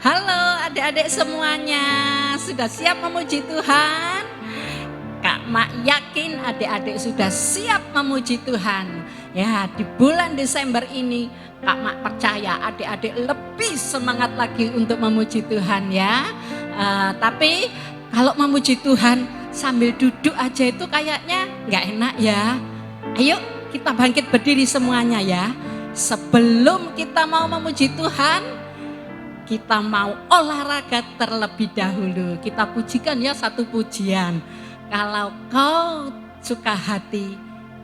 Halo adik-adik semuanya, sudah siap memuji Tuhan? Kak Mak yakin adik-adik sudah siap memuji Tuhan. Ya, di bulan Desember ini Kak Mak percaya adik-adik lebih semangat lagi untuk memuji Tuhan ya. Tapi kalau memuji Tuhan sambil duduk aja itu kayaknya nggak enak ya. Ayo kita bangkit berdiri semuanya ya. Sebelum kita mau memuji Tuhan, kita mau olahraga terlebih dahulu. Kita pujikan ya satu pujian. Kalau kau suka hati,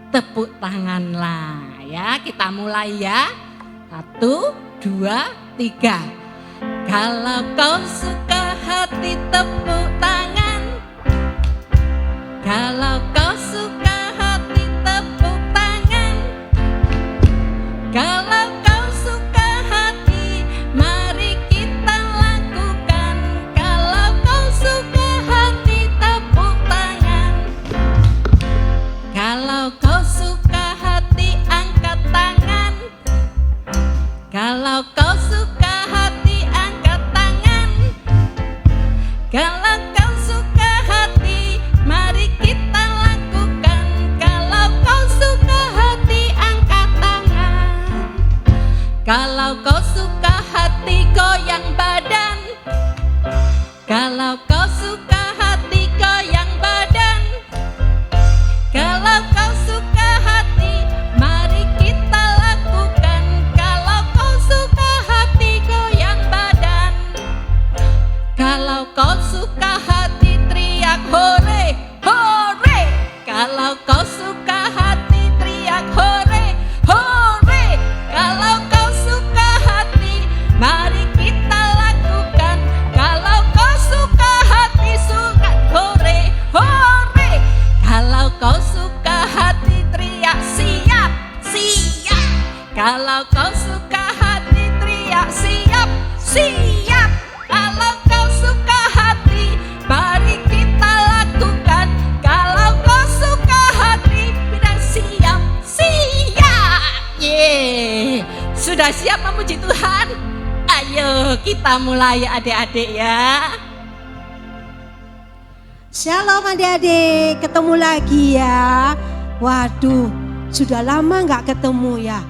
tepuk tanganlah. Ya, kita mulai ya. 1, 2, 3. Kalau kau suka hati, tepuk tangan. Kalau kau suka hati, tepuk tangan. Kalau kau suka hati, mari kita lakukan. Kalau kau suka hati, tepuk tangan. Kalau kau suka hati, angkat tangan. Kalau kau suka hati, angkat tangan. Kalau kau suka hati, mari kita lakukan. Kalau kau suka hati, angkat tangan. Kalau kau suka hati, goyang badan. Kalau kau suka hati, goyang badan. Kalau kau suka hati, mari kita lakukan. Kalau kau suka hati, goyang badan. Kalau kau suka hati, teriak hore, hore. Kalau kau suka hati, teriak hore, hore. Kalau kau suka hati, mari kita lakukan. Kalau kau suka hati, suka hore, hore. Kalau kau suka hati, teriak siap, siap. Kalau kau suka hati, teriak siap, siap. Kalau kau suka hati, mari kita lakukan. Kalau kau suka hati, bilang siap, siap. Yeay, sudah siap memuji Tuhan? Ayo kita mulai adik-adik ya. Shalom adik-adik, ketemu lagi ya. Waduh, sudah lama nggak ketemu ya.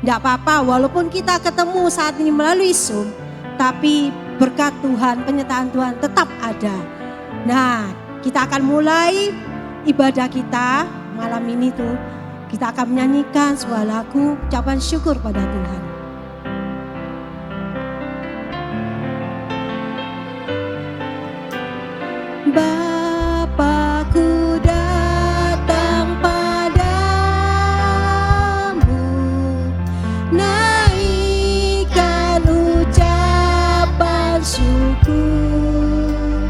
Nggak apa-apa, walaupun kita ketemu saat ini melalui Zoom, tapi berkat Tuhan, penyertaan Tuhan tetap ada. Nah, kita akan mulai ibadah kita malam ini tuh. Kita akan menyanyikan sebuah lagu ucapan syukur pada Tuhan. Bapakku datang padamu, naikkan ucapan syukur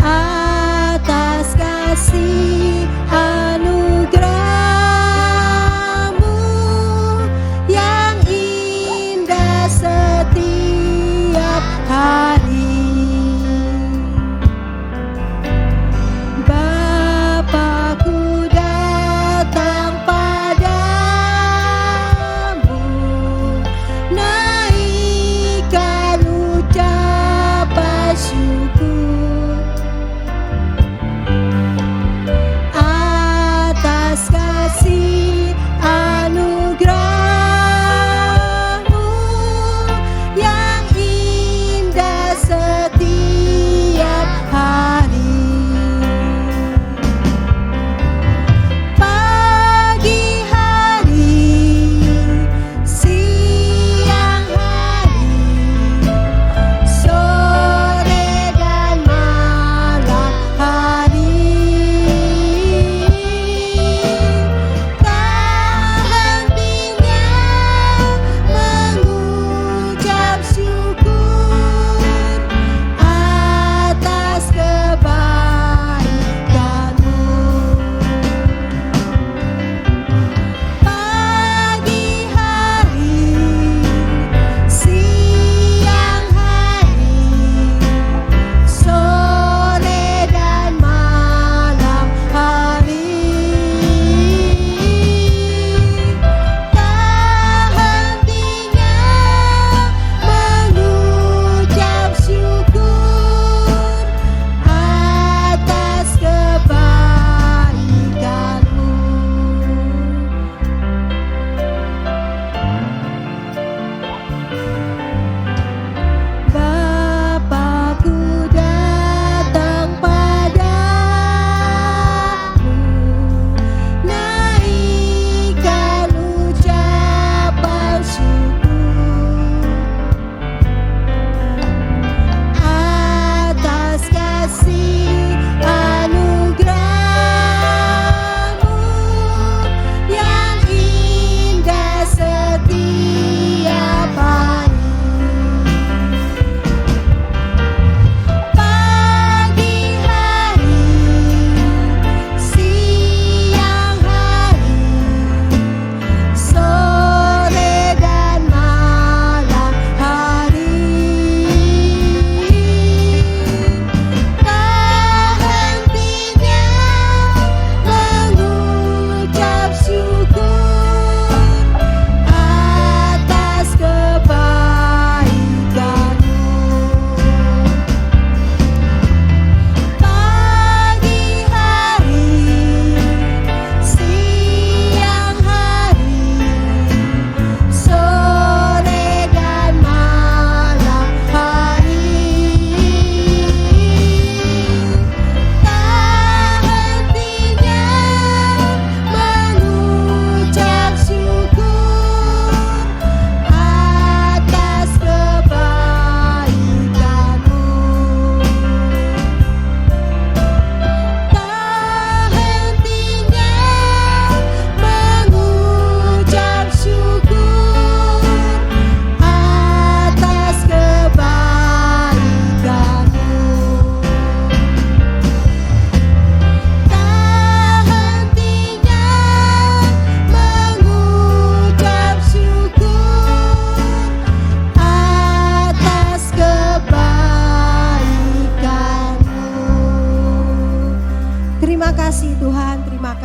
atas kasih anugerah-Mu yang indah setiap hari.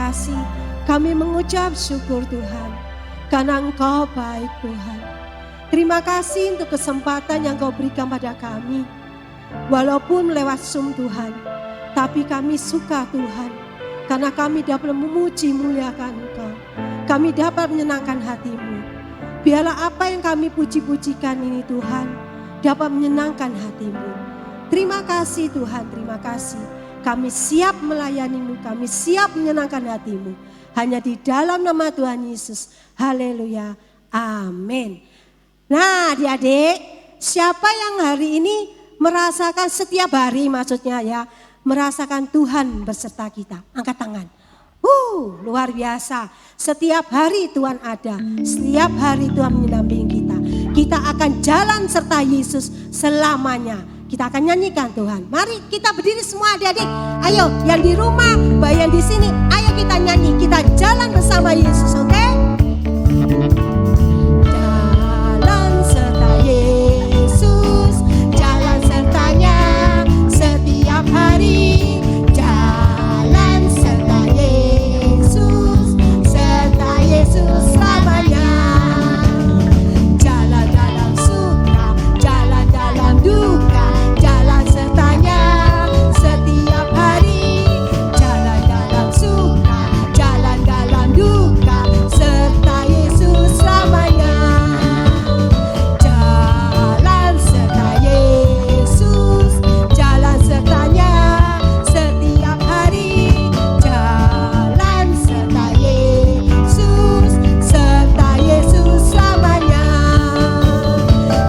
kasih. Kami mengucap syukur Tuhan, karena Engkau baik Tuhan. Terima kasih untuk kesempatan yang Kau berikan pada kami. Walaupun lewat Zoom Tuhan, tapi kami suka Tuhan, karena kami dapat memuji muliakan Engkau. Kami dapat menyenangkan hati-Mu. Biarlah apa yang kami puji-pujikan ini Tuhan, dapat menyenangkan hati-Mu. Terima kasih Tuhan, terima kasih. Kami siap melayani-Mu, kami siap menyenangkan hati-Mu. Hanya di dalam nama Tuhan Yesus. Haleluya. Amin. Nah adik-adik, siapa yang hari ini merasakan setiap hari maksudnya ya, merasakan Tuhan beserta kita? Angkat tangan. Luar biasa. Setiap hari Tuhan ada. Setiap hari Tuhan mendampingi kita. Kita akan jalan serta Yesus selamanya. Kita akan nyanyikan Tuhan. Mari kita berdiri semua adik-adik. Ayo yang di rumah, baik yang di sini, ayo kita nyanyi. Kita jalan bersama Yesus, oke? Jalan serta Yesus, jalan sertanya setiap hari. Jalan serta Yesus selamanya. Jalan dalam suka, jalan dalam duka, jalan sertanya setiap hari. Jalan dalam suka, jalan dalam duka, serta Yesus selamanya. Jalan serta Yesus, jalan sertanya setiap hari. Jalan serta Yesus selamanya.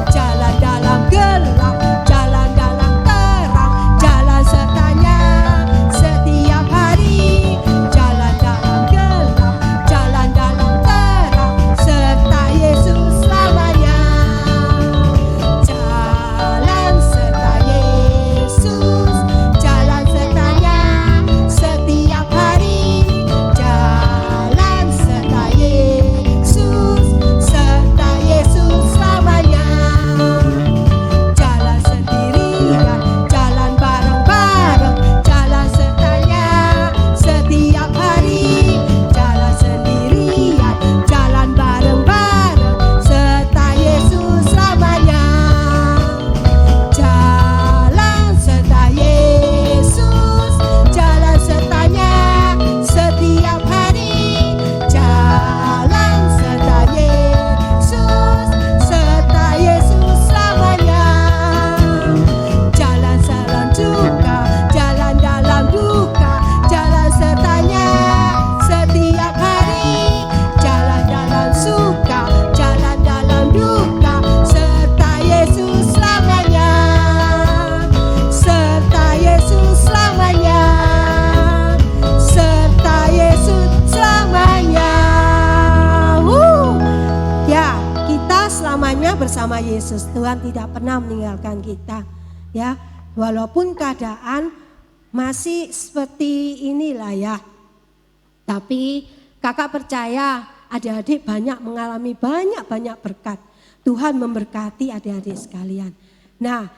Jalan dalam gelap, jalan dalam terang, jalan sertanya setiap hari. Jalan dalam gelap, jalan dalam terang, serta Yesus selamanya. Jalan serta Yesus, jalan sertanya setiap hari. Jalan serta Yesus selamanya. Jalan sendirian, jalan bareng-bareng, jalan sertanya setiap hari. Jalan sendirian, jalan bareng-bareng, serta Yesus selamanya. Jalan serta Yesus, jalan sertanya setiap hari. Jalan serta Yesus selamanya. Jalan selanjutnya, jalan dalam duka, jalan sertanya setiap hari. Jalan dalam suka, jalan dalam duka, serta Yesus selamanya. Serta Yesus selamanya. Serta Yesus selamanya. Ya, kita selamanya bersama Yesus. Tuhan tidak pernah meninggalkan kita. Ya, walaupun keadaan masih seperti inilah ya. Tapi kakak percaya adik-adik banyak mengalami banyak berkat. Tuhan memberkati adik-adik sekalian. Nah,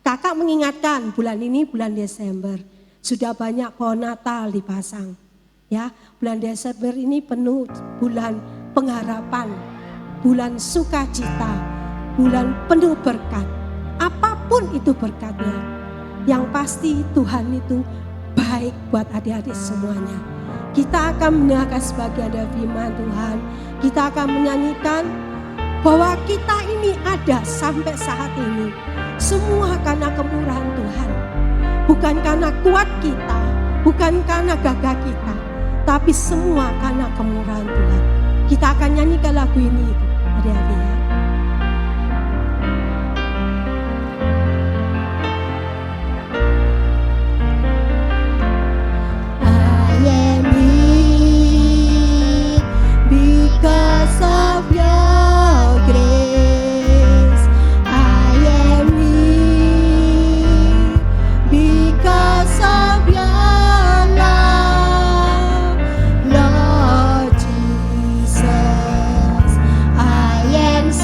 kakak mengingatkan bulan ini bulan Desember. Sudah banyak pohon Natal dipasang. Ya, bulan Desember ini penuh bulan pengharapan, bulan sukacita, bulan penuh berkat. Apapun itu berkatnya, yang pasti Tuhan itu baik buat adik-adik semuanya. Kita akan mendengarkan sebagian dari firman Tuhan. Kita akan menyanyikan bahwa kita ini ada sampai saat ini. Semua karena kemurahan Tuhan. Bukan karena kuat kita, bukan karena gagah kita, tapi semua karena kemurahan Tuhan. Kita akan nyanyikan lagu ini adik-adik ya. Because of your grace, I am weak. Because of your love, Lord Jesus, I am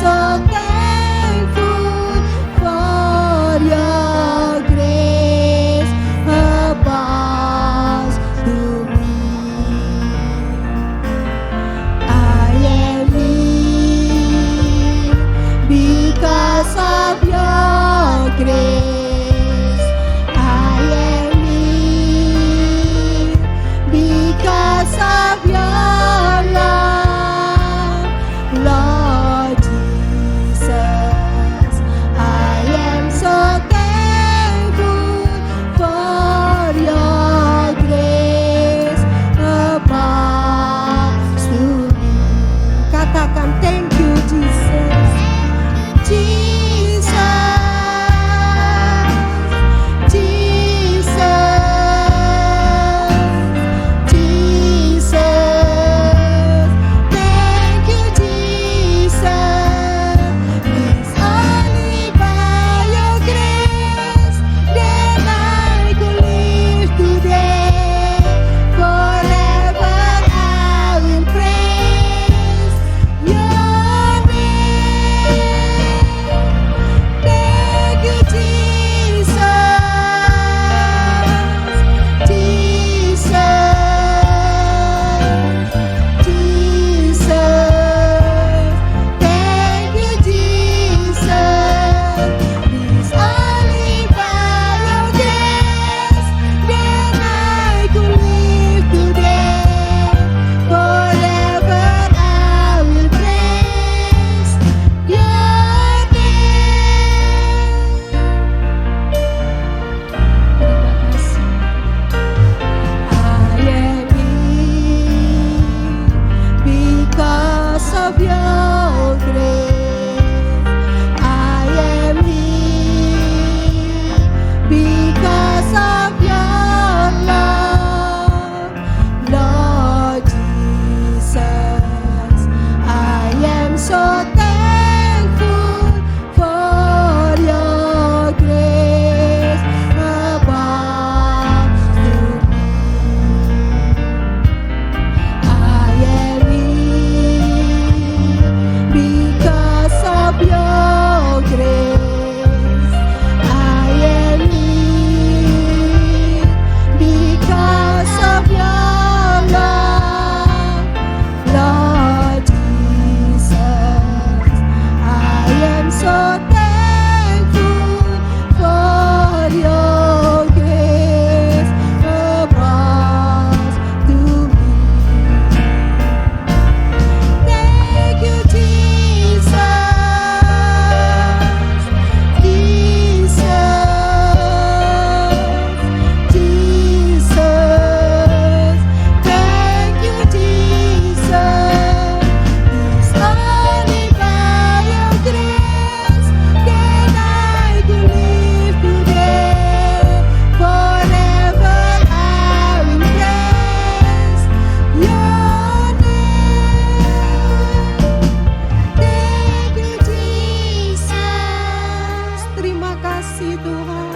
kasih Tuhan.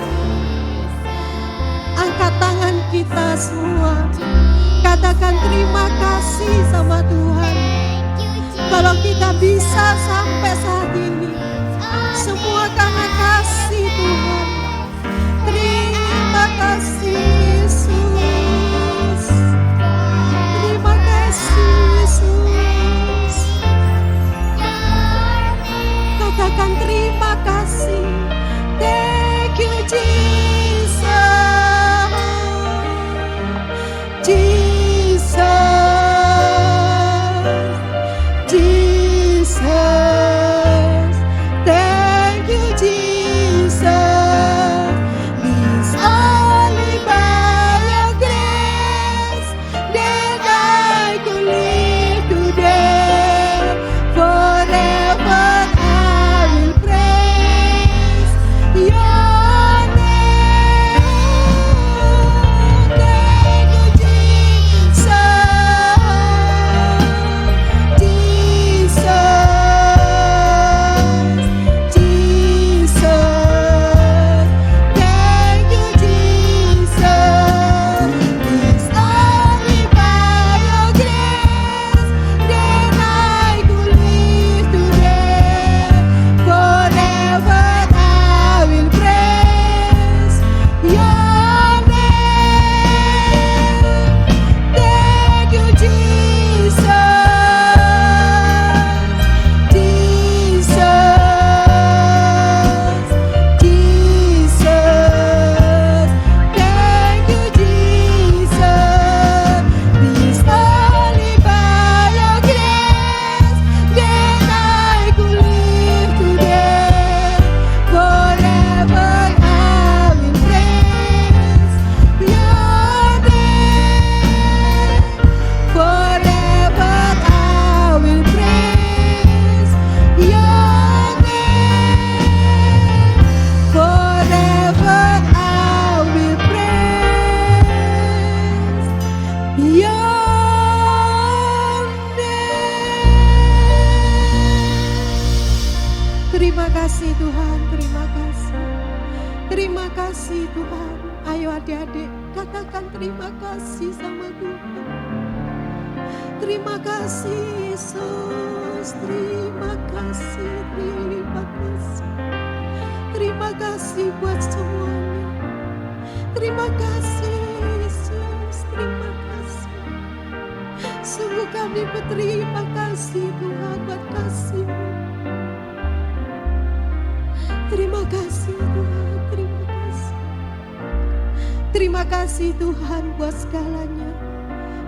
Angkat tangan kita semua. Katakan terima kasih sama Tuhan. Kalau kita bisa sampai saat ini, semua karena kasih Tuhan. Terima kasih Yesus. Terima kasih Yesus. Katakan terima kasih. Thank you Jesus. Jesus. Jesus. Thank you Jesus. It's only by your grace that I could live today. Forever I will praise your name. Thank you Jesus. Jesus. Jesus. Thank you Jesus. It's only by your grace that I could live today. Forever I will praise your name. Thank you Jesus. Jesus. Jesus. Thank you Jesus. It's only by your grace that I could live today. Forever I will praise your name. Forever I will praise your name. Forever I will praise your name. Terima kasih Tuhan, terima kasih. Terima kasih Tuhan. Ayo adik-adik, katakan terima kasih sama Tuhan. Terima kasih Yesus, terima kasih, terima kasih. Terima kasih buat semuanya. Terima kasih Yesus, terima kasih. Sungguh kami berterima kasih Tuhan buat kasih-Mu. Terima kasih Tuhan, terima kasih. Terima kasih Tuhan buat segalanya.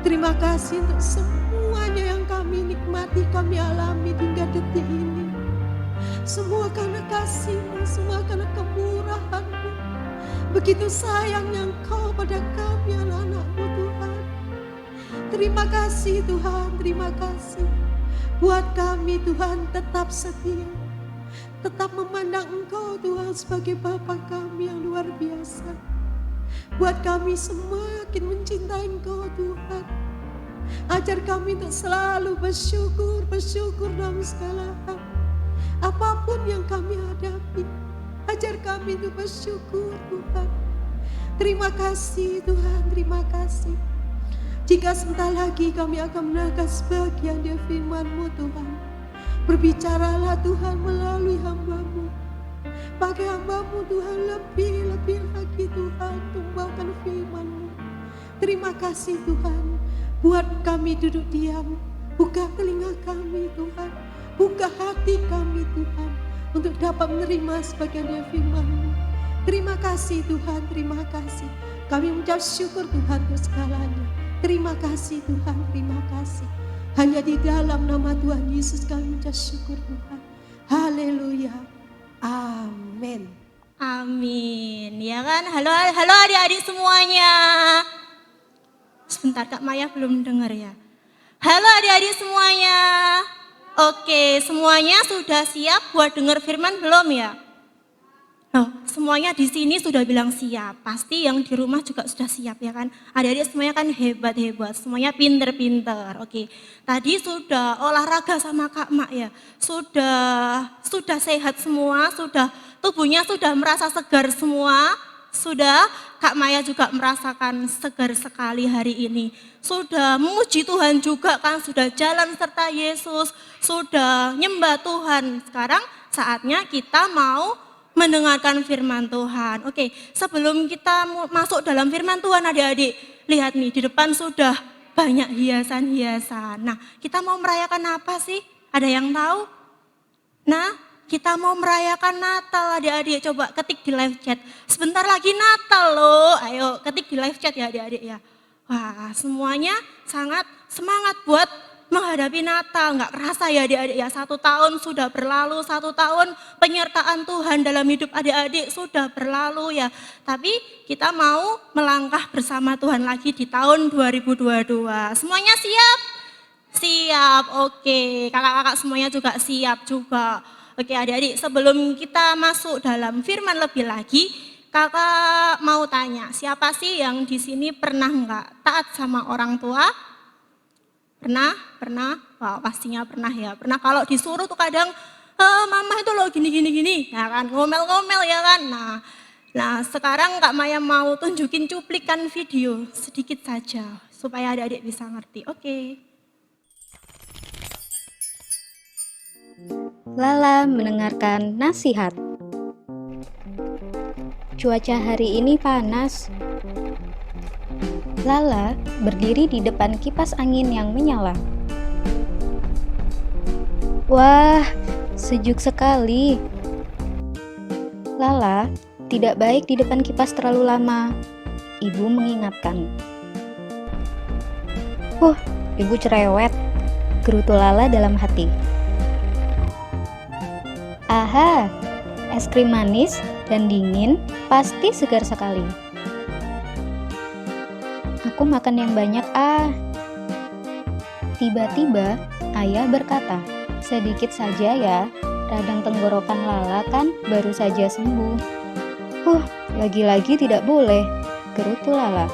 Terima kasih untuk semuanya yang kami nikmati, kami alami hingga detik ini. Semua karena kasih-Mu, semua karena kemurahan-Mu. Begitu sayangnya Engkau pada kami anak-anak-Mu Tuhan. Terima kasih Tuhan, terima kasih. Buat kami Tuhan tetap setia. Tetap memandang Engkau Tuhan sebagai Bapa kami yang luar biasa. Buat kami semakin mencintai Engkau Tuhan. Ajar kami untuk selalu bersyukur dalam segala hal. Apapun yang kami hadapi, ajar kami untuk bersyukur Tuhan. Terima kasih Tuhan, terima kasih. Jika sebentar lagi kami akan mendengarkan sebagian dari firman-Mu Tuhan. Berbicaralah Tuhan melalui hamba-Mu. Pakai hamba-Mu Tuhan lebih lagi Tuhan, tumbangkan firman-Mu. Terima kasih Tuhan. Buat kami duduk diam, buka telinga kami Tuhan, buka hati kami Tuhan, untuk dapat menerima sebagian dari firman-Mu. Terima kasih Tuhan, terima kasih. Kami mengucap syukur Tuhan untuk segalanya. Terima kasih Tuhan, terima kasih. Hanya di dalam nama Tuhan Yesus kami mengucap syukur Tuhan. Haleluya. Amin. Amin. Ya kan? Halo adik-adik semuanya. Sebentar Kak Maya belum dengar ya. Halo adik-adik semuanya. Oke, semuanya sudah siap buat dengar firman belum ya? Oh, semuanya di sini sudah bilang siap. Pasti yang di rumah juga sudah siap ya kan? Adik-adik semuanya kan hebat-hebat, semuanya pinter-pinter. Oke, tadi sudah olahraga sama Kak Mak ya. Sudah sehat semua, sudah tubuhnya sudah merasa segar semua? Sudah, Kak Maya juga merasakan segar sekali hari ini. Sudah memuji Tuhan juga kan, sudah jalan serta Yesus, sudah nyembah Tuhan. Sekarang saatnya kita mau mendengarkan firman Tuhan. Oke, sebelum kita masuk dalam firman Tuhan adik-adik, lihat nih di depan sudah banyak hiasan-hiasan. Nah, kita mau merayakan apa sih? Ada yang tahu? Nah, kita mau merayakan Natal adik-adik, coba ketik di live chat. Sebentar lagi Natal loh, ayo ketik di live chat ya adik-adik ya. Wah, semuanya sangat semangat buat menghadapi Natal. Nggak kerasa ya adik-adik ya, 1 tahun sudah berlalu, 1 tahun penyertaan Tuhan dalam hidup adik-adik sudah berlalu ya. Tapi kita mau melangkah bersama Tuhan lagi di tahun 2022. Semuanya siap? Siap, oke. Kakak-kakak semuanya juga siap juga. Oke adik-adik, sebelum kita masuk dalam firman lebih lagi, kakak mau tanya, siapa sih yang di sini pernah nggak taat sama orang tua? Pernah? Pernah? Wah, pastinya pernah ya. Pernah kalau disuruh tuh kadang, mama itu loh gini, ya kan, ngomel-ngomel ya kan. Nah, sekarang Kak Maya mau tunjukin cuplikan video sedikit saja supaya adik-adik bisa ngerti. Oke. Lala mendengarkan nasihat. Cuaca hari ini panas. Lala berdiri di depan kipas angin yang menyala. Wah, sejuk sekali. Lala tidak baik di depan kipas terlalu lama. Ibu mengingatkan. Ibu cerewet, gerutu Lala dalam hati. Aha, es krim manis dan dingin pasti segar sekali. Aku makan yang banyak Tiba-tiba ayah berkata, sedikit saja ya, radang tenggorokan Lala kan baru saja sembuh. Lagi-lagi tidak boleh, gerutu Lala.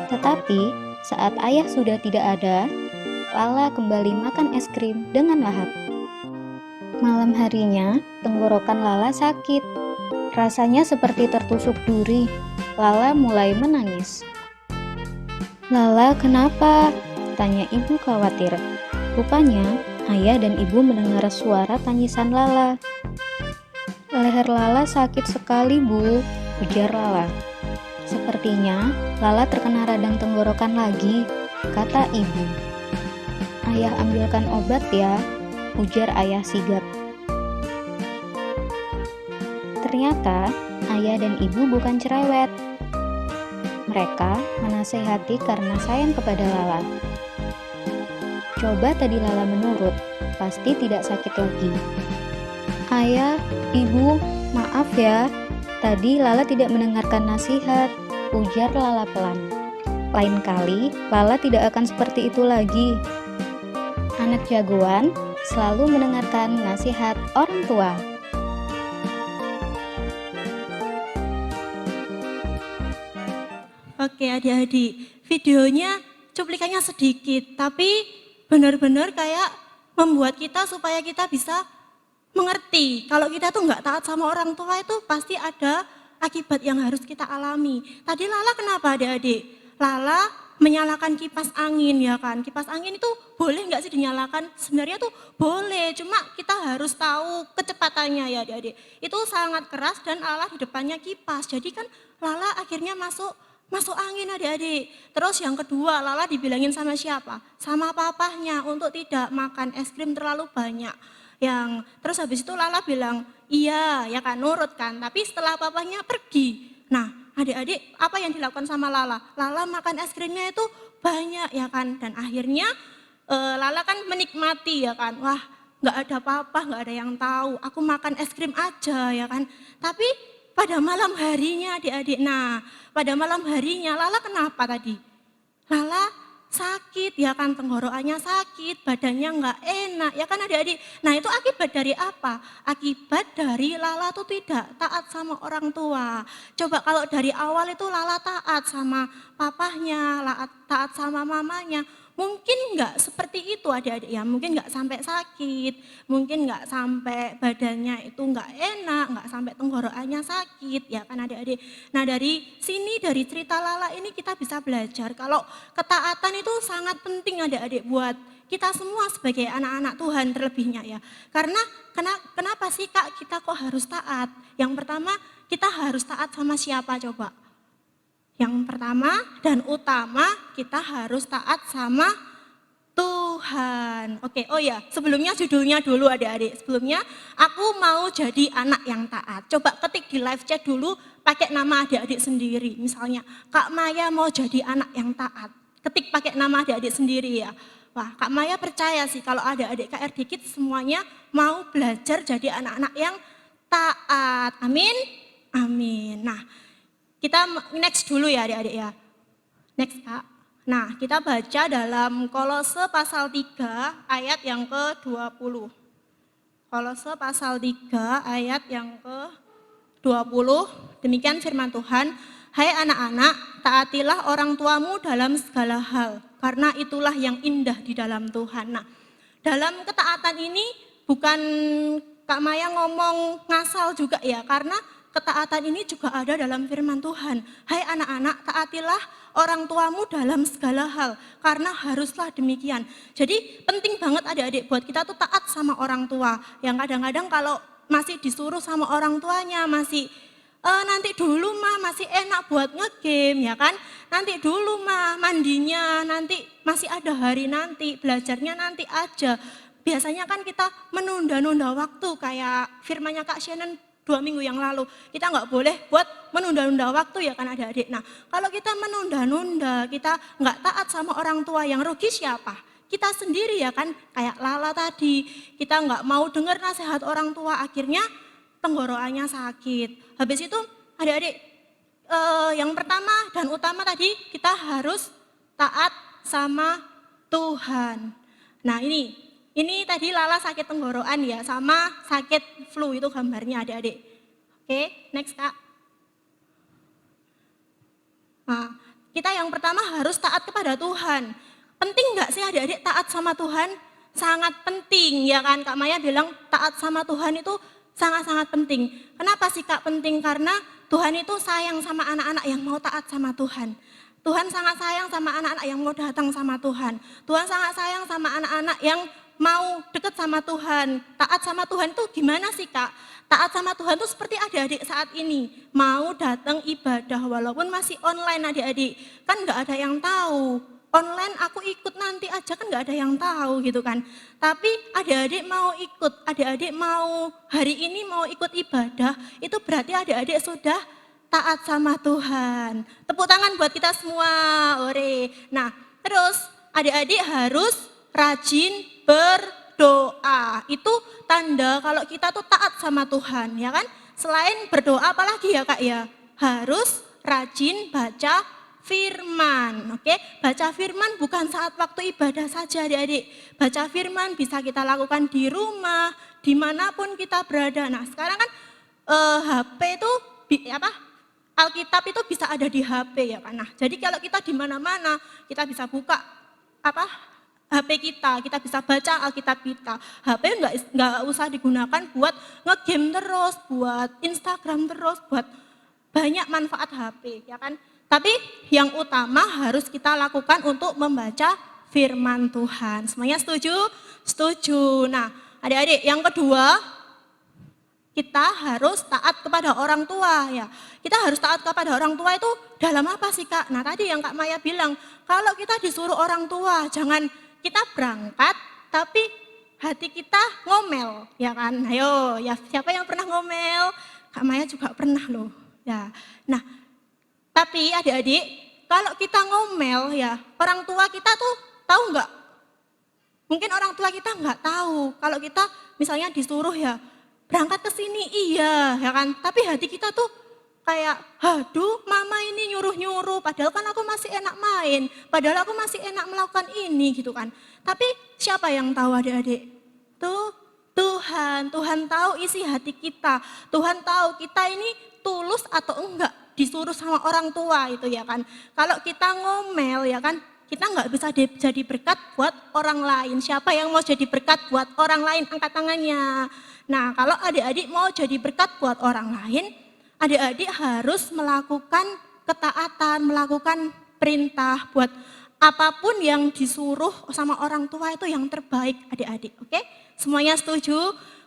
Tetapi saat ayah sudah tidak ada, Lala kembali makan es krim dengan lahap. Malam harinya, tenggorokan Lala sakit. Rasanya seperti tertusuk duri. Lala mulai menangis. Lala, kenapa? Tanya ibu khawatir. Rupanya, ayah dan ibu mendengar suara tangisan Lala. Leher Lala sakit sekali, Bu, ujar Lala. Sepertinya Lala terkena radang tenggorokan lagi, kata ibu. Ayah ambilkan obat ya, ujar ayah sigap. Ternyata ayah dan ibu bukan cerewet. Mereka menasehati karena sayang kepada Lala. Coba tadi Lala menurut, pasti tidak sakit lagi. Ayah, ibu, maaf ya. Tadi Lala tidak mendengarkan nasihat, ujar Lala pelan. Lain kali, Lala tidak akan seperti itu lagi. Anak jagoan selalu mendengarkan nasihat orang tua. Oke adik-adik, videonya cuplikannya sedikit, tapi benar-benar kayak membuat kita supaya kita bisa mengerti. Kalau kita tuh nggak taat sama orang tua itu pasti ada akibat yang harus kita alami. Tadi Lala kenapa adik-adik? Lala menyalakan kipas angin ya kan. Kipas angin itu boleh nggak sih dinyalakan? Sebenarnya tuh boleh, cuma kita harus tahu kecepatannya ya adik-adik. Itu sangat keras dan Lala di depannya kipas. Jadi kan Lala akhirnya masuk angin adik-adik. Terus yang kedua, Lala dibilangin sama siapa? Sama papahnya untuk tidak makan es krim terlalu banyak. Terus habis itu Lala bilang, iya ya kan, nurut kan. Tapi setelah papahnya pergi. Nah adik-adik apa yang dilakukan sama Lala? Lala makan es krimnya itu banyak ya kan. Dan akhirnya Lala kan menikmati ya kan. Wah gak ada papa, gak ada yang tahu. Aku makan es krim aja ya kan. Tapi pada malam harinya adik-adik, pada malam harinya Lala kenapa tadi? Lala sakit ya kan, tenggorokannya sakit, badannya nggak enak ya kan adik-adik. Nah itu akibat dari apa? Akibat dari Lala tuh tidak taat sama orang tua. Coba kalau dari awal itu Lala taat sama papahnya, taat sama mamanya, Mungkin nggak seperti itu adik-adik ya, mungkin nggak sampai sakit, mungkin nggak sampai badannya itu nggak enak, nggak sampai tenggorokannya sakit, ya kan adik-adik. Nah dari sini, dari cerita Lala ini kita bisa belajar kalau ketaatan itu sangat penting adik-adik buat kita semua sebagai anak-anak Tuhan terlebihnya ya. Karena kenapa sih Kak kita kok harus taat? Yang pertama kita harus taat sama siapa coba? Yang pertama dan utama kita harus taat sama Tuhan. Oke, oh ya sebelumnya judulnya dulu adik-adik. Sebelumnya aku mau jadi anak yang taat. Coba ketik di live chat dulu pakai nama adik-adik sendiri. Misalnya Kak Maya mau jadi anak yang taat. Ketik pakai nama adik-adik sendiri ya. Wah Kak Maya percaya sih kalau adik-adik KR Dikit semuanya mau belajar jadi anak-anak yang taat. Amin? Amin. Nah, kita next dulu ya adik-adik ya. Next Kak. Nah kita baca dalam Kolose pasal 3 ayat yang ke-20. Kolose pasal 3 ayat yang ke-20. Demikian firman Tuhan. Hai anak-anak, taatilah orang tuamu dalam segala hal. Karena itulah yang indah di dalam Tuhan. Nah dalam ketaatan ini bukan Kak Maya ngomong ngasal juga ya. Karena ketaatan ini juga ada dalam firman Tuhan. Hai anak-anak, taatilah orang tuamu dalam segala hal. Karena haruslah demikian. Jadi penting banget adik-adik buat kita tuh taat sama orang tua. Yang kadang-kadang kalau masih disuruh sama orang tuanya, masih nanti dulu mah masih enak buat ngegame ya kan. Nanti dulu mah mandinya, nanti masih ada hari nanti, belajarnya nanti aja. Biasanya kan kita menunda-nunda waktu kayak firmannya Kak Shannon 2 minggu yang lalu, kita nggak boleh buat menunda-nunda waktu ya kan adik-adik. Nah kalau kita menunda-nunda, kita nggak taat sama orang tua, yang rugi siapa? Kita sendiri ya kan, kayak Lala tadi, kita nggak mau dengar nasihat orang tua, akhirnya tenggorokannya sakit. Habis itu adik-adik, yang pertama dan utama tadi kita harus taat sama Tuhan. Nah ini tadi Lala sakit tenggorokan ya, sama sakit flu itu gambarnya adik-adik. Oke, next Kak. Nah, kita yang pertama harus taat kepada Tuhan. Penting nggak sih adik-adik taat sama Tuhan? Sangat penting ya kan, Kak Maya bilang taat sama Tuhan itu sangat-sangat penting. Kenapa sih Kak penting? Karena Tuhan itu sayang sama anak-anak yang mau taat sama Tuhan. Tuhan sangat sayang sama anak-anak yang mau datang sama Tuhan. Tuhan sangat sayang sama anak-anak yang mau deket sama Tuhan. Taat sama Tuhan itu gimana sih Kak? Taat sama Tuhan itu seperti adik-adik saat ini. Mau datang ibadah walaupun masih online adik-adik. Kan gak ada yang tahu. Online aku ikut nanti aja kan gak ada yang tahu gitu kan. Tapi adik-adik mau ikut, adik-adik mau hari ini mau ikut ibadah. Itu berarti adik-adik sudah taat sama Tuhan. Tepuk tangan buat kita semua, ore. Nah terus adik-adik harus rajin berdoa. Itu tanda kalau kita tuh taat sama Tuhan ya kan. Selain berdoa apalagi ya Kak ya, harus rajin baca firman. Oke, baca firman bukan saat waktu ibadah saja adik-adik. Baca firman bisa kita lakukan di rumah, dimanapun kita berada. Nah sekarang kan HP itu Alkitab itu bisa ada di HP ya kan. Nah jadi kalau kita di mana-mana kita bisa buka HP kita bisa baca Alkitab kita. HP nggak usah digunakan buat ngegame terus, buat Instagram terus, buat banyak manfaat HP ya kan. Tapi yang utama harus kita lakukan untuk membaca firman Tuhan. Semuanya setuju? Setuju. Nah adik-adik yang kedua, kita harus taat kepada orang tua ya. Kita harus taat kepada orang tua itu dalam apa sih Kak? Nah tadi yang Kak Maya bilang, kalau kita disuruh orang tua, jangan kita berangkat tapi hati kita ngomel ya kan. Ayo ya, siapa yang pernah ngomel? Kak Maya juga pernah loh ya. Nah tapi adik-adik, kalau kita ngomel ya, orang tua kita tuh tahu nggak? Mungkin orang tua kita nggak tahu kalau kita misalnya disuruh ya berangkat ke sini, iya ya kan. Tapi hati kita tuh kayak, aduh mama ini nyuruh-nyuruh, padahal kan aku masih enak main, padahal aku masih enak melakukan ini gitu kan. Tapi siapa yang tahu adik-adik? Tuh Tuhan tahu isi hati kita. Tuhan tahu kita ini tulus atau enggak disuruh sama orang tua itu ya kan. Kalau kita ngomel ya kan, kita nggak bisa jadi berkat buat orang lain. Siapa yang mau jadi berkat buat orang lain, angkat tangannya. Nah, kalau adik-adik mau jadi berkat buat orang lain, adik-adik harus melakukan ketaatan, melakukan perintah buat apapun yang disuruh sama orang tua itu yang terbaik adik-adik. Oke? Semuanya setuju?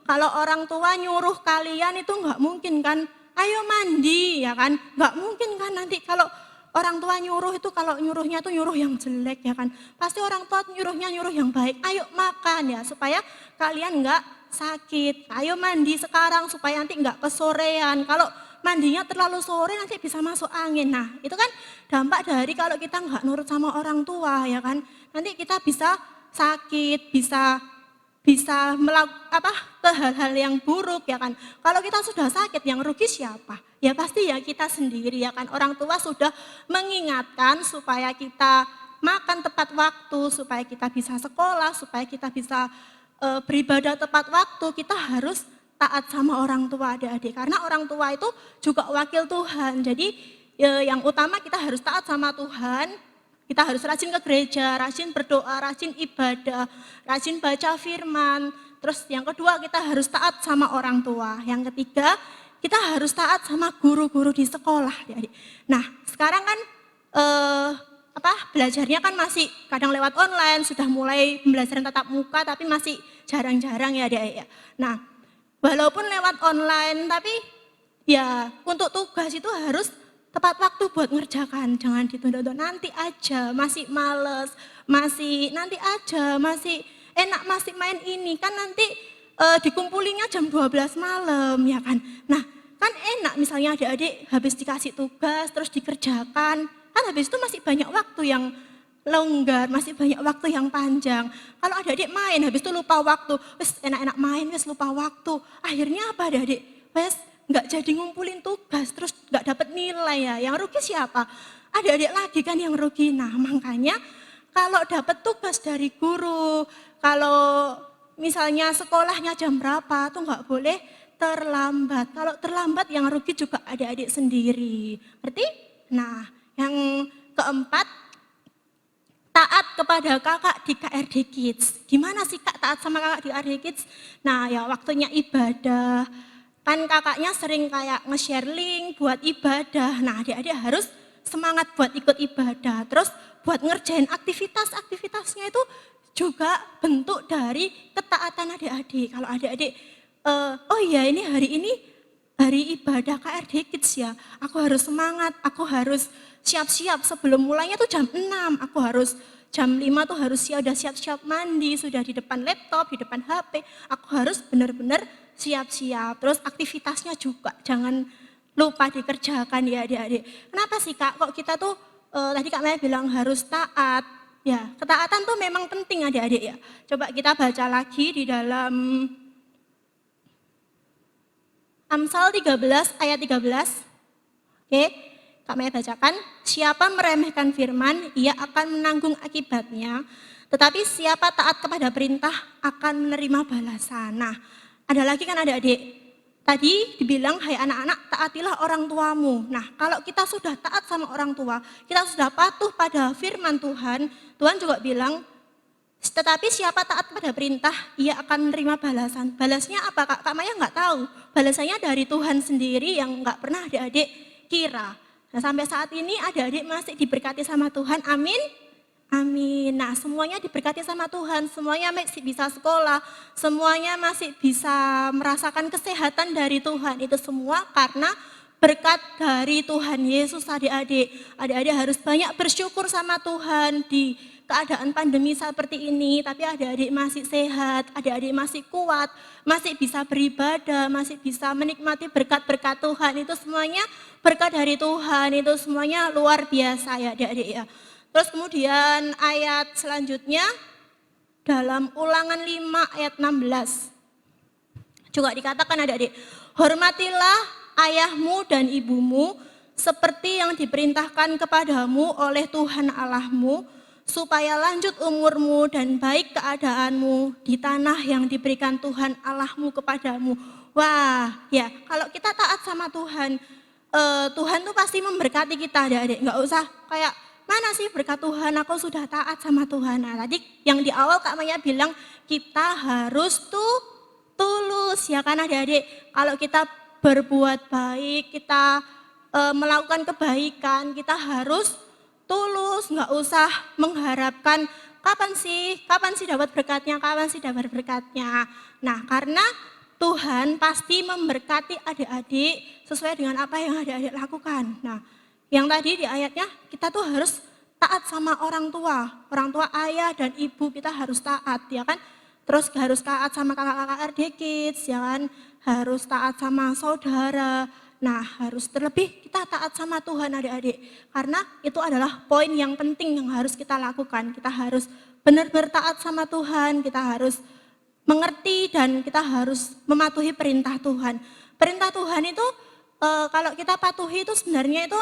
Kalau orang tua nyuruh kalian itu nggak mungkin kan, ayo mandi ya kan. Nggak mungkin kan nanti kalau orang tua nyuruh itu, kalau nyuruhnya tuh nyuruh yang jelek ya kan. Pasti orang tua nyuruhnya nyuruh yang baik, ayo makan ya supaya kalian nggak sakit. Ayo mandi sekarang supaya nanti nggak kesorean. Kalau mandinya terlalu sore nanti bisa masuk angin. Nah itu kan dampak dari kalau kita nggak nurut sama orang tua ya kan. Nanti kita bisa sakit, bisa melakukan ke hal-hal yang buruk ya kan. Kalau kita sudah sakit yang rugi siapa? Ya pasti ya kita sendiri ya kan. Orang tua sudah mengingatkan supaya kita makan tepat waktu, supaya kita bisa sekolah, supaya kita bisa beribadah tepat waktu. Kita harus taat sama orang tua adik-adik. Karena orang tua itu juga wakil Tuhan. Jadi yang utama kita harus taat sama Tuhan. Kita harus rajin ke gereja, rajin berdoa, rajin ibadah, rajin baca firman. Terus yang kedua kita harus taat sama orang tua. Yang ketiga kita harus taat sama guru-guru di sekolah. Nah sekarang kan belajarnya kan masih kadang lewat online, sudah mulai pembelajaran tatap muka tapi masih jarang-jarang ya adik-adik. Nah walaupun lewat online tapi ya untuk tugas itu harus tepat waktu buat ngerjakan, jangan ditunda-tunda, nanti aja, masih males, masih nanti aja, masih enak, masih main ini, kan nanti dikumpulinya jam 12 malam ya kan. Nah kan enak misalnya adik-adik habis dikasih tugas terus dikerjakan, kan habis itu masih banyak waktu yang longgar, masih banyak waktu yang panjang. Kalau adik-adik main habis itu lupa waktu, wes enak-enak main, wes lupa waktu, akhirnya apa adik-adik? Wes nggak jadi ngumpulin tugas, terus nggak dapat nilai ya. Yang rugi siapa? Adik-adik lagi kan yang rugi. Nah makanya kalau dapat tugas dari guru, kalau misalnya sekolahnya jam berapa tuh nggak boleh terlambat. Kalau terlambat yang rugi juga adik-adik sendiri. Ngerti? Nah yang keempat, taat kepada kakak di KRD Kids. Gimana sih kak taat sama kakak di KRD Kids? Nah ya waktunya ibadah. Kan kakaknya sering kayak nge-share link buat ibadah. Nah adik-adik harus semangat buat ikut ibadah. Terus buat ngerjain aktivitasnya itu juga bentuk dari ketaatan adik-adik. Kalau adik-adik, oh iya ini hari ibadah KRD Kids ya. Aku harus semangat, aku harus siap-siap sebelum mulainya tuh jam 6. Aku harus jam 5 tuh harus udah siap-siap mandi, sudah di depan laptop, di depan HP. Aku harus benar-benar siap-siap. Terus aktivitasnya juga jangan lupa dikerjakan ya adik-adik. Kenapa sih kak kok kita tuh tadi Kak Maya bilang harus taat. Ya ketaatan tuh memang penting adik-adik ya. Coba kita baca lagi di dalam Amsal 13 ayat 13. Oke, Kak Maya bacakan. Siapa meremehkan firman, ia akan menanggung akibatnya. Tetapi siapa taat kepada perintah akan menerima balasan. Nah, ada lagi kan adik-adik. Tadi dibilang, hai anak-anak taatilah orang tuamu. Nah kalau kita sudah taat sama orang tua, kita sudah patuh pada firman Tuhan, Tuhan juga bilang, tetapi siapa taat pada perintah, ia akan menerima balasan. Balasnya apa kak? Kak Maya nggak tahu. Balasannya dari Tuhan sendiri yang nggak pernah adik-adik kira. Nah sampai saat ini adik-adik masih diberkati sama Tuhan, amin. Amin. Nah semuanya diberkati sama Tuhan, semuanya masih bisa sekolah, semuanya masih bisa merasakan kesehatan dari Tuhan. Itu semua karena berkat dari Tuhan Yesus adik-adik. Adik-adik harus banyak bersyukur sama Tuhan di keadaan pandemi seperti ini. Tapi adik-adik masih sehat, adik-adik masih kuat, masih bisa beribadah, masih bisa menikmati berkat-berkat Tuhan. Itu semuanya berkat dari Tuhan, itu semuanya luar biasa ya adik-adik ya. Terus kemudian ayat selanjutnya dalam Ulangan 5 ayat 16. Juga dikatakan adik-adik, hormatilah ayahmu dan ibumu seperti yang diperintahkan kepadamu oleh Tuhan Allahmu, supaya lanjut umurmu dan baik keadaanmu di tanah yang diberikan Tuhan Allahmu kepadamu. Wah ya kalau kita taat sama Tuhan, Tuhan tuh pasti memberkati kita adik-adik. Nggak usah kayak mana sih berkat Tuhan, aku sudah taat sama Tuhan. Nah tadi yang di awal Kak Maya bilang kita harus tulus ya kan adik-adik. Kalau kita berbuat baik, kita melakukan kebaikan, kita harus tulus, nggak usah mengharapkan kapan sih dapat berkatnya, kapan sih dapat berkatnya. Nah karena Tuhan pasti memberkati adik-adik sesuai dengan apa yang adik-adik lakukan. Nah, yang tadi di ayatnya kita tuh harus taat sama orang tua ayah dan ibu kita harus taat ya kan. Terus harus taat sama kakak-kakak RD Kids ya kan, harus taat sama saudara. Nah, harus terlebih kita taat sama Tuhan adik-adik. Karena itu adalah poin yang penting yang harus kita lakukan. Kita harus benar-benar taat sama Tuhan, kita harus mengerti dan kita harus mematuhi perintah Tuhan. Perintah Tuhan itu kalau kita patuhi itu sebenarnya itu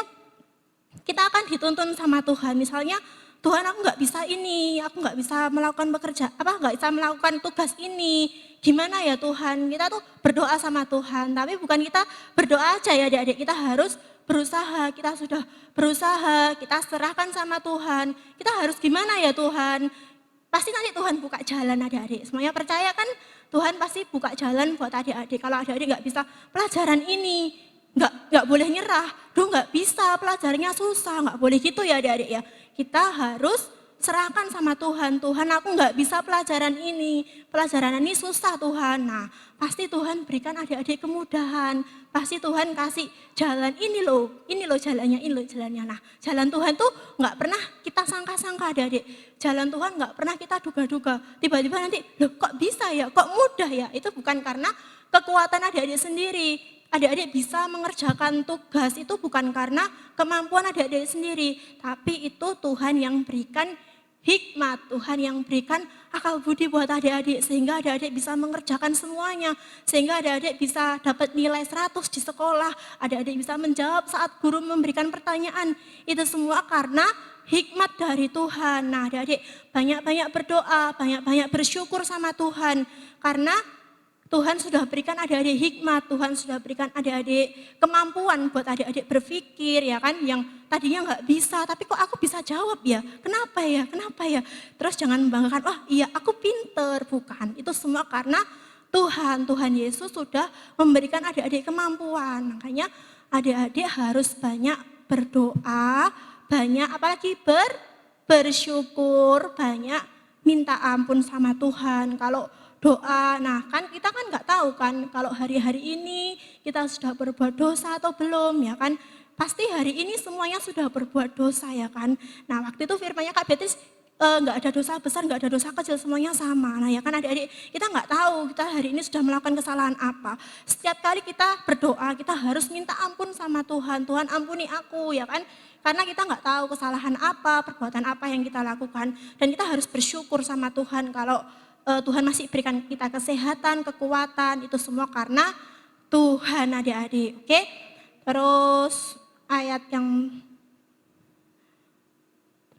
kita akan dituntun sama Tuhan. Misalnya Tuhan aku nggak bisa ini, aku nggak bisa melakukan nggak bisa melakukan tugas ini. Gimana ya Tuhan? Kita tuh berdoa sama Tuhan, tapi bukan kita berdoa aja ya adik-adik. Kita harus berusaha, kita sudah berusaha, kita serahkan sama Tuhan. Kita harus gimana ya Tuhan? Pasti nanti Tuhan buka jalan adik-adik. Semuanya percaya kan Tuhan pasti buka jalan buat adik-adik. Kalau adik-adik nggak bisa pelajaran ini, nggak boleh nyerah. Duh nggak bisa, pelajarannya susah, nggak boleh gitu ya adik-adik ya. Kita harus serahkan sama Tuhan. Tuhan aku nggak bisa pelajaran ini susah Tuhan. Nah pasti Tuhan berikan adik-adik kemudahan. Pasti Tuhan kasih jalan ini loh jalannya, ini loh jalannya. Nah jalan Tuhan tuh nggak pernah kita sangka-sangka adik-adik. Jalan Tuhan nggak pernah kita duga-duga. Tiba-tiba nanti loh kok bisa ya, kok mudah ya. Itu bukan karena kekuatan adik-adik sendiri. Adik-adik bisa mengerjakan tugas itu bukan karena kemampuan adik-adik sendiri. Tapi itu Tuhan yang berikan hikmat, Tuhan yang berikan akal budi buat adik-adik sehingga adik-adik bisa mengerjakan semuanya, sehingga adik-adik bisa dapat nilai 100 di sekolah, adik-adik bisa menjawab saat guru memberikan pertanyaan. Itu semua karena hikmat dari Tuhan. Nah adik-adik banyak-banyak berdoa, banyak-banyak bersyukur sama Tuhan karena Tuhan sudah berikan adik-adik hikmat, Tuhan sudah berikan adik-adik kemampuan buat adik-adik berpikir ya kan, yang tadinya nggak bisa, tapi kok aku bisa jawab ya, kenapa ya, terus jangan membanggakan, oh iya aku pinter, bukan, itu semua karena Tuhan Yesus sudah memberikan adik-adik kemampuan, makanya adik-adik harus banyak berdoa, banyak apalagi bersyukur, banyak minta ampun sama Tuhan, kalau doa, nah kan kita kan nggak tahu kan kalau hari-hari ini kita sudah berbuat dosa atau belum ya kan. Pasti hari ini semuanya sudah berbuat dosa ya kan. Nah waktu itu firmannya Kak Betis nggak ada dosa besar, nggak ada dosa kecil, semuanya sama. Nah ya kan adik-adik kita nggak tahu kita hari ini sudah melakukan kesalahan apa. Setiap kali kita berdoa kita harus minta ampun sama Tuhan. Tuhan ampuni aku ya kan. Karena kita nggak tahu kesalahan apa, perbuatan apa yang kita lakukan. Dan kita harus bersyukur sama Tuhan kalau Tuhan masih berikan kita kesehatan, kekuatan, itu semua karena Tuhan adik-adik. Oke? Terus ayat yang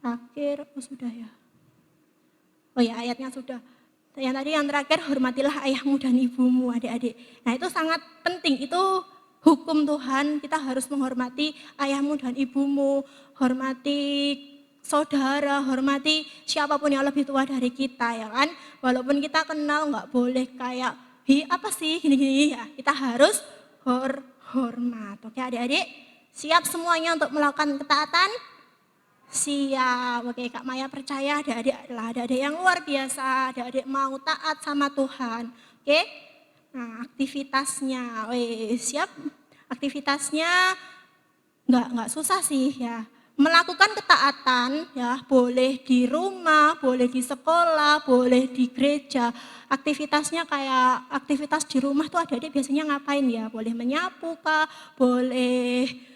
terakhir, sudah ya? Oh ya ayatnya sudah. Yang tadi yang terakhir, hormatilah ayahmu dan ibumu adik-adik. Nah itu sangat penting, itu hukum Tuhan, kita harus menghormati ayahmu dan ibumu, hormati saudara, hormati siapapun yang lebih tua dari kita ya kan. Walaupun kita kenal nggak boleh kayak, apa sih gini-gini ya. Kita harus hormat. Oke adik-adik, siap semuanya untuk melakukan ketaatan? Siap. Oke Kak Maya percaya adik-adik adalah adik-adik yang luar biasa. Adik-adik mau taat sama Tuhan. Oke. Nah aktivitasnya, siap. Aktivitasnya nggak susah sih ya. Melakukan ketaatan ya boleh di rumah, boleh di sekolah, boleh di gereja. Aktivitasnya kayak aktivitas di rumah tuh adik-adik biasanya ngapain ya? Boleh menyapu kah, boleh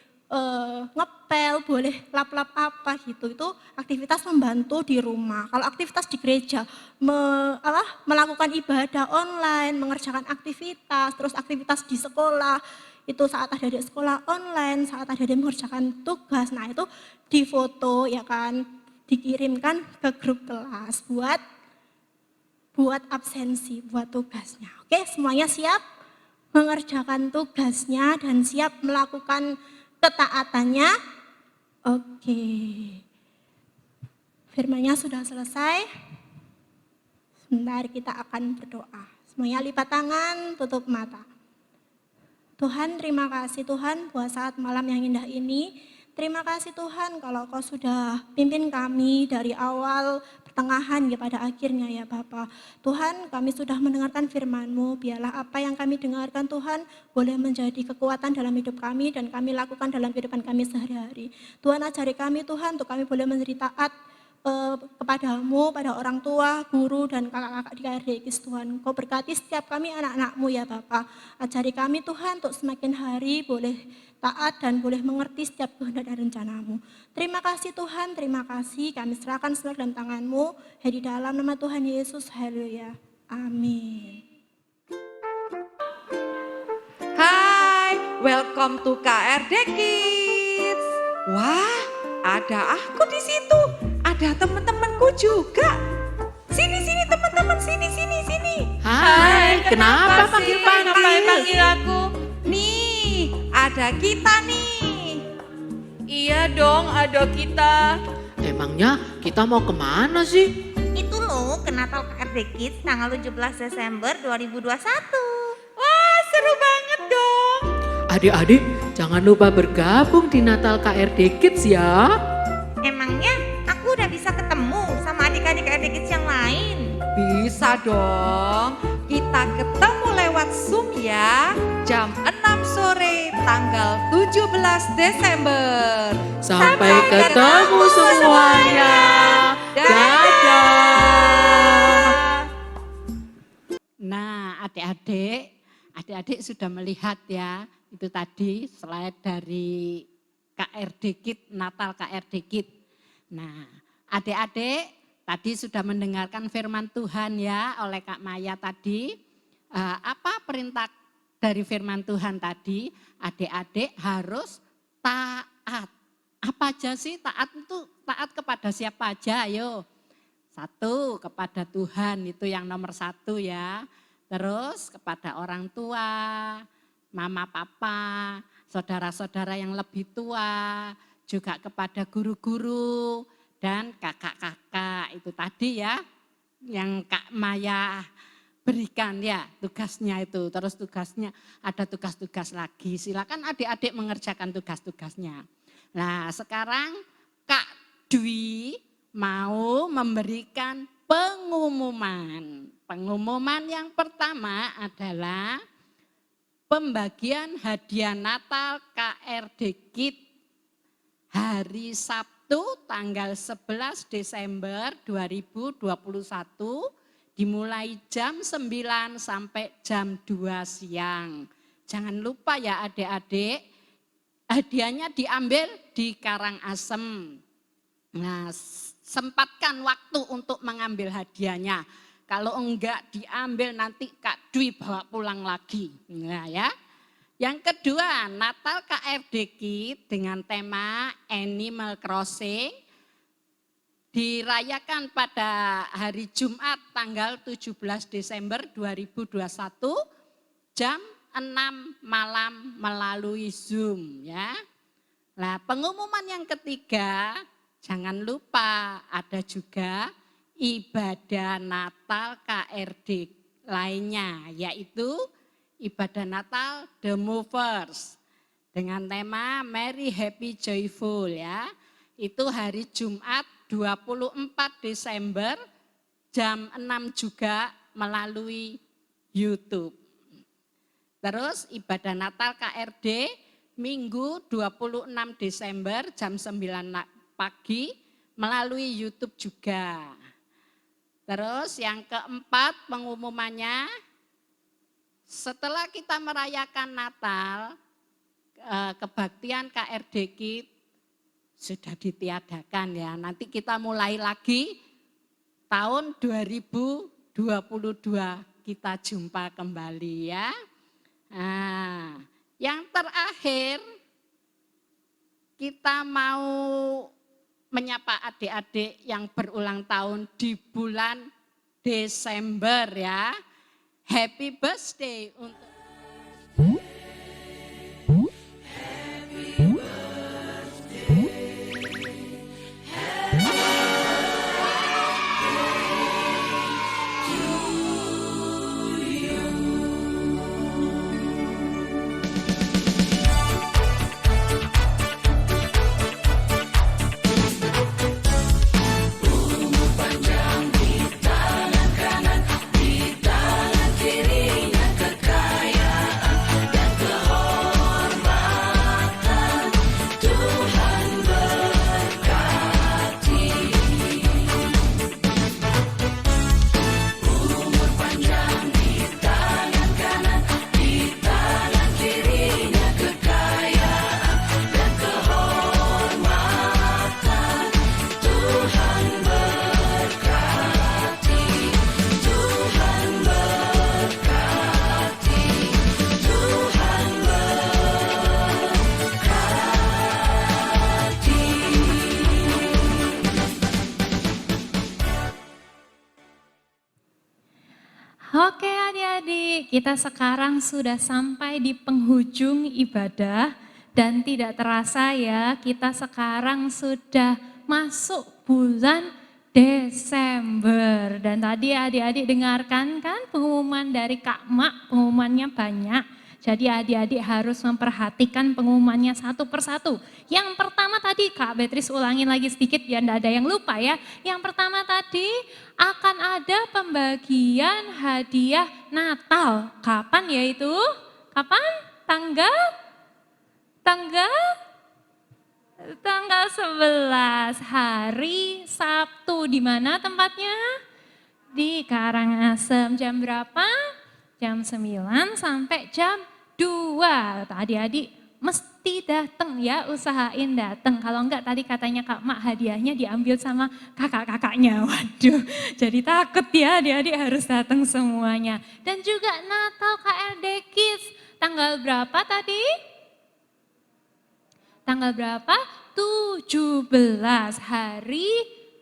ngepel, boleh lap-lap apa gitu. Itu aktivitas membantu di rumah. Kalau aktivitas di gereja melakukan ibadah online, mengerjakan aktivitas, terus aktivitas di sekolah. Itu saat adik-adik sekolah online, saat adik-adik mengerjakan tugas, nah itu difoto ya kan, dikirimkan ke grup kelas buat absensi, buat tugasnya. Oke, semuanya siap mengerjakan tugasnya dan siap melakukan ketaatannya. Oke. Firman-Nya sudah selesai. Sebentar kita akan berdoa. Semuanya lipat tangan, tutup mata. Tuhan, terima kasih Tuhan buat saat malam yang indah ini. Terima kasih Tuhan kalau Kau sudah pimpin kami dari awal, pertengahan ya pada akhirnya ya Bapa. Tuhan, kami sudah mendengarkan firman-Mu. Biarlah apa yang kami dengarkan Tuhan boleh menjadi kekuatan dalam hidup kami dan kami lakukan dalam kehidupan kami sehari-hari. Tuhan, ajari kami Tuhan untuk kami boleh menjadi taat kepadamu, pada orang tua, guru, dan kakak-kakak di KRDX Tuhan. Kau berkati setiap kami anak-anak-Mu ya Bapa. Ajari kami Tuhan untuk semakin hari boleh taat dan boleh mengerti setiap kehendak dan rencana-Mu. Terima kasih Tuhan, terima kasih. Kami serahkan semua dalam tangan-Mu. Di dalam nama Tuhan Yesus, haleluya. Amin. Hai, welcome to KRD Kids. Wah, ada aku di situ. Ada teman-temanku juga. Sini teman-teman, sini. Hai, kenapa panggil-panggil? Kenapa panggil aku? Nih, ada kita nih. Iya dong, ada kita. Emangnya kita mau kemana sih? Itu loh, ke Natal KRD Kids tanggal 17 Desember 2021. Wah, seru banget dong. Adik-adik, jangan lupa bergabung di Natal KRD Kids ya. Emangnya aku udah bisa ketemu sama adik-adik KRD Kids yang lain? Bisa dong. Kita ketemu lewat Zoom ya. Jam 6 sore tanggal 17 Desember. Sampai ketemu semuanya. Dadah. Nah, adik-adik sudah melihat ya, itu tadi slide dari KRD Kids, Natal KRD Kids. Nah, adik-adik tadi sudah mendengarkan firman Tuhan ya oleh Kak Maya tadi. Apa perintah dari firman Tuhan tadi? Adik-adik harus taat. Apa aja sih taat itu? Taat kepada siapa aja? Ayo. 1, kepada Tuhan, itu yang nomor 1 ya. Terus kepada orang tua, mama papa, saudara-saudara yang lebih tua, juga kepada guru-guru dan kakak-kakak. Itu tadi ya yang Kak Maya berikan ya tugasnya itu. Terus tugasnya ada tugas-tugas lagi. Silakan adik-adik mengerjakan tugas-tugasnya. Nah, sekarang Kak Dwi mau memberikan pengumuman. Pengumuman yang pertama adalah pembagian hadiah Natal KRD Kids hari Sabtu tanggal 11 Desember 2021 dimulai jam 9 sampai jam 2 siang. Jangan lupa ya adik-adik, hadiahnya diambil di Karangasem. Nah, sempatkan waktu untuk mengambil hadiahnya. Kalau enggak diambil nanti Kak Dwi bawa pulang lagi. Nah ya. Yang kedua, Natal KRD Kids dengan tema Animal Crossing dirayakan pada hari Jumat tanggal 17 Desember 2021 jam 6 malam melalui Zoom ya. Nah, pengumuman yang ketiga, jangan lupa ada juga ibadah Natal KRD lainnya, yaitu ibadah Natal The Movers dengan tema Merry Happy Joyful ya. Itu hari Jumat 24 Desember jam 6 juga melalui YouTube. Terus ibadah Natal KRD Minggu 26 Desember jam 9 pagi melalui YouTube juga. Terus yang keempat pengumumannya, setelah kita merayakan Natal, kebaktian KRD Kids sudah ditiadakan ya. Nanti kita mulai lagi tahun 2022 kita jumpa kembali ya. Nah, yang terakhir kita mau menyapa adik-adik yang berulang tahun di bulan Desember ya. Happy birthday untuk Oke adik-adik, kita sekarang sudah sampai di penghujung ibadah dan tidak terasa ya, kita sekarang sudah masuk bulan Desember. Dan tadi adik-adik dengarkan kan pengumuman dari Kak Mak, pengumumannya banyak. Jadi adik-adik harus memperhatikan pengumumannya satu persatu. Yang pertama tadi Kak Beatrice ulangin lagi sedikit biar tidak ada yang lupa ya. Yang pertama tadi akan ada pembagian hadiah Natal. Kapan ya itu? Kapan? Tanggal 11 hari Sabtu. Di mana tempatnya? Di Karangasem. Jam berapa? Jam 9 sampai jam 2. Adik-adik mesti datang ya, usahain datang. Kalau enggak tadi katanya Kak Mak hadiahnya diambil sama kakak-kakaknya. Waduh, jadi takut ya adik-adik harus datang semuanya. Dan juga Natal KRD Kids. Tanggal berapa tadi? Tanggal berapa? 17 hari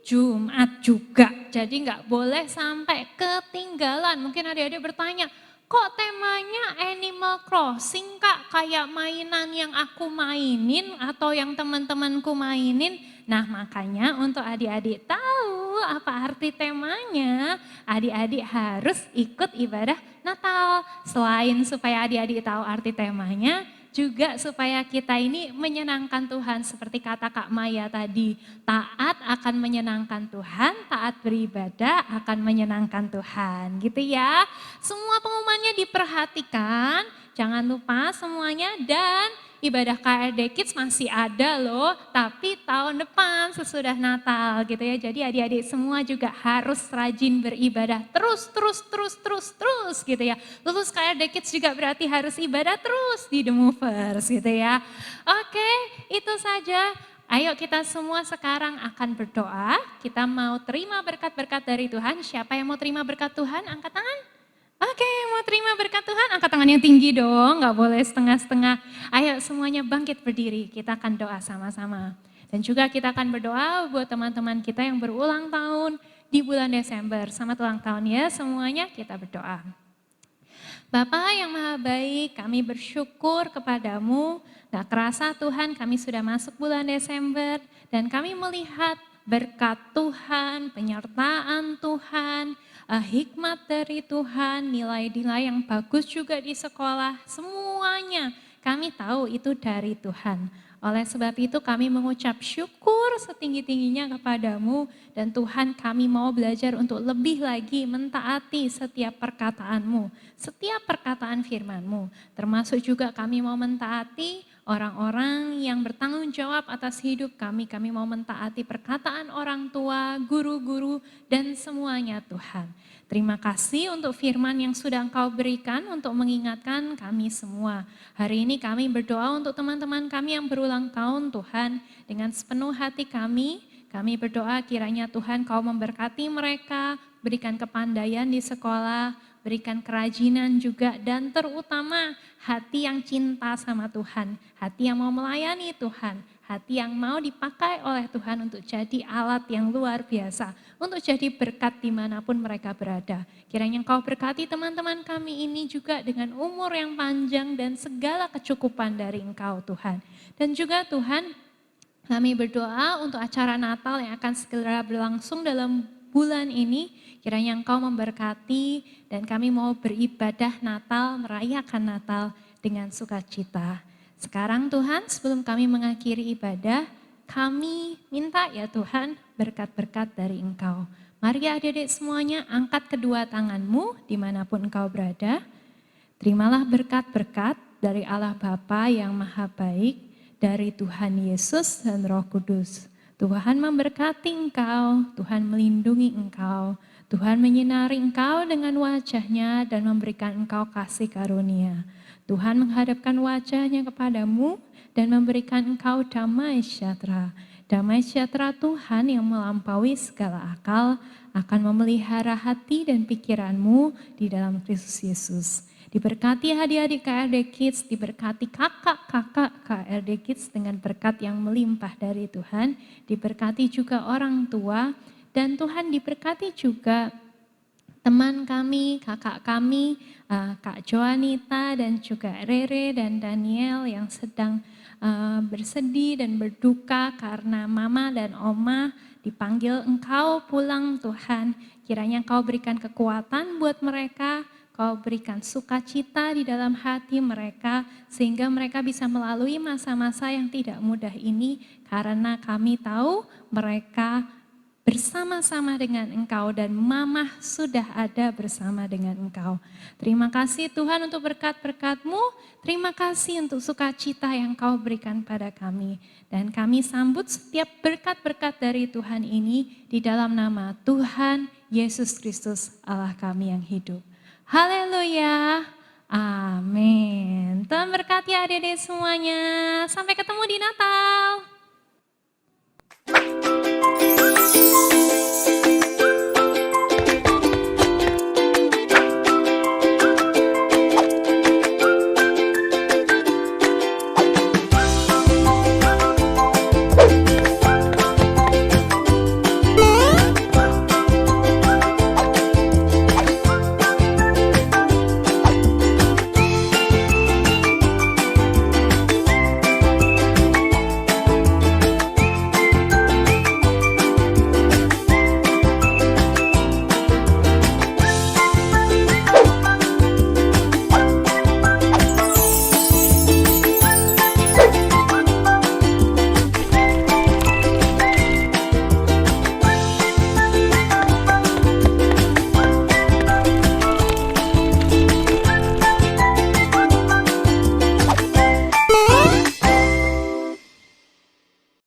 Jumat juga. Jadi nggak boleh sampai ketinggalan. Mungkin adik-adik bertanya, kok temanya Animal Crossing Kak? Kayak mainan yang aku mainin atau yang teman-temanku mainin. Nah makanya untuk adik-adik tahu apa arti temanya, adik-adik harus ikut ibadah Natal. Selain supaya adik-adik tahu arti temanya, juga supaya kita ini menyenangkan Tuhan seperti kata Kak Maya tadi. Taat akan menyenangkan Tuhan, taat beribadah akan menyenangkan Tuhan. Gitu ya. Semua pengumumannya diperhatikan, jangan lupa semuanya. Dan ibadah KRD Kids masih ada loh, tapi tahun depan sesudah Natal gitu ya. Jadi adik-adik semua juga harus rajin beribadah terus gitu ya. Lulus KRD Kids juga berarti harus ibadah terus di The Movers gitu ya. Oke, itu saja. Ayo kita semua sekarang akan berdoa. Kita mau terima berkat-berkat dari Tuhan. Siapa yang mau terima berkat Tuhan? Angkat tangan. Oke, mau terima berkat Tuhan, angkat tangan yang tinggi dong, gak boleh setengah-setengah. Ayo semuanya bangkit berdiri, kita akan doa sama-sama. Dan juga kita akan berdoa buat teman-teman kita yang berulang tahun di bulan Desember. Selamat ulang tahun ya semuanya, kita berdoa. Bapa yang maha baik, kami bersyukur kepadamu. Gak kerasa Tuhan kami sudah masuk bulan Desember dan kami melihat berkat Tuhan, penyertaan Tuhan, hikmat dari Tuhan, nilai-nilai yang bagus juga di sekolah, semuanya kami tahu itu dari Tuhan. Oleh sebab itu kami mengucap syukur setinggi-tingginya kepadamu dan Tuhan kami mau belajar untuk lebih lagi mentaati setiap perkataanmu, setiap perkataan firmanmu. Termasuk juga kami mau mentaati orang-orang yang bertanggung jawab atas hidup kami. Kami mau mentaati perkataan orang tua, guru-guru dan semuanya Tuhan. Terima kasih untuk firman yang sudah Engkau berikan untuk mengingatkan kami semua. Hari ini kami berdoa untuk teman-teman kami yang berulang tahun Tuhan. Dengan sepenuh hati kami berdoa kiranya Tuhan Kau memberkati mereka, berikan kepandaian di sekolah, berikan kerajinan juga dan terutama hati yang cinta sama Tuhan, hati yang mau melayani Tuhan, hati yang mau dipakai oleh Tuhan untuk jadi alat yang luar biasa, untuk jadi berkat dimanapun mereka berada. Kiranya Engkau berkati teman-teman kami ini juga dengan umur yang panjang dan segala kecukupan dari Engkau Tuhan. Dan juga Tuhan kami berdoa untuk acara Natal yang akan segera berlangsung dalam bulan ini. Kiranya Engkau memberkati dan kami mau beribadah Natal, merayakan Natal dengan sukacita. Sekarang Tuhan sebelum kami mengakhiri ibadah, kami minta ya Tuhan berkat-berkat dari Engkau. Mari adik-adik semuanya angkat kedua tanganmu dimanapun Engkau berada. Terimalah berkat-berkat dari Allah Bapa yang maha baik, dari Tuhan Yesus dan Roh Kudus. Tuhan memberkati engkau, Tuhan melindungi engkau, Tuhan menyinari engkau dengan wajah-Nya dan memberikan engkau kasih karunia. Tuhan menghadapkan wajah-Nya kepadamu dan memberikan engkau damai sejahtera. Damai sejahtera Tuhan yang melampaui segala akal akan memelihara hati dan pikiranmu di dalam Kristus Yesus. Diberkati adik-adik KRD Kids, diberkati kakak-kakak KRD Kids dengan berkat yang melimpah dari Tuhan. Diberkati juga orang tua dan Tuhan diberkati juga teman kami, kakak kami, Kak Joanita dan juga Rere dan Daniel yang sedang bersedih dan berduka karena mama dan oma dipanggil Engkau pulang Tuhan. Kiranya Engkau berikan kekuatan buat mereka, Kau berikan sukacita di dalam hati mereka sehingga mereka bisa melalui masa-masa yang tidak mudah ini karena kami tahu mereka bersama-sama dengan Engkau dan Mamah sudah ada bersama dengan Engkau. Terima kasih Tuhan untuk berkat-berkat-Mu, terima kasih untuk sukacita yang Kau berikan pada kami. Dan kami sambut setiap berkat-berkat dari Tuhan ini di dalam nama Tuhan Yesus Kristus Allah kami yang hidup. Haleluya, amin. Tuhan berkati adik-adik semuanya, sampai ketemu di Natal.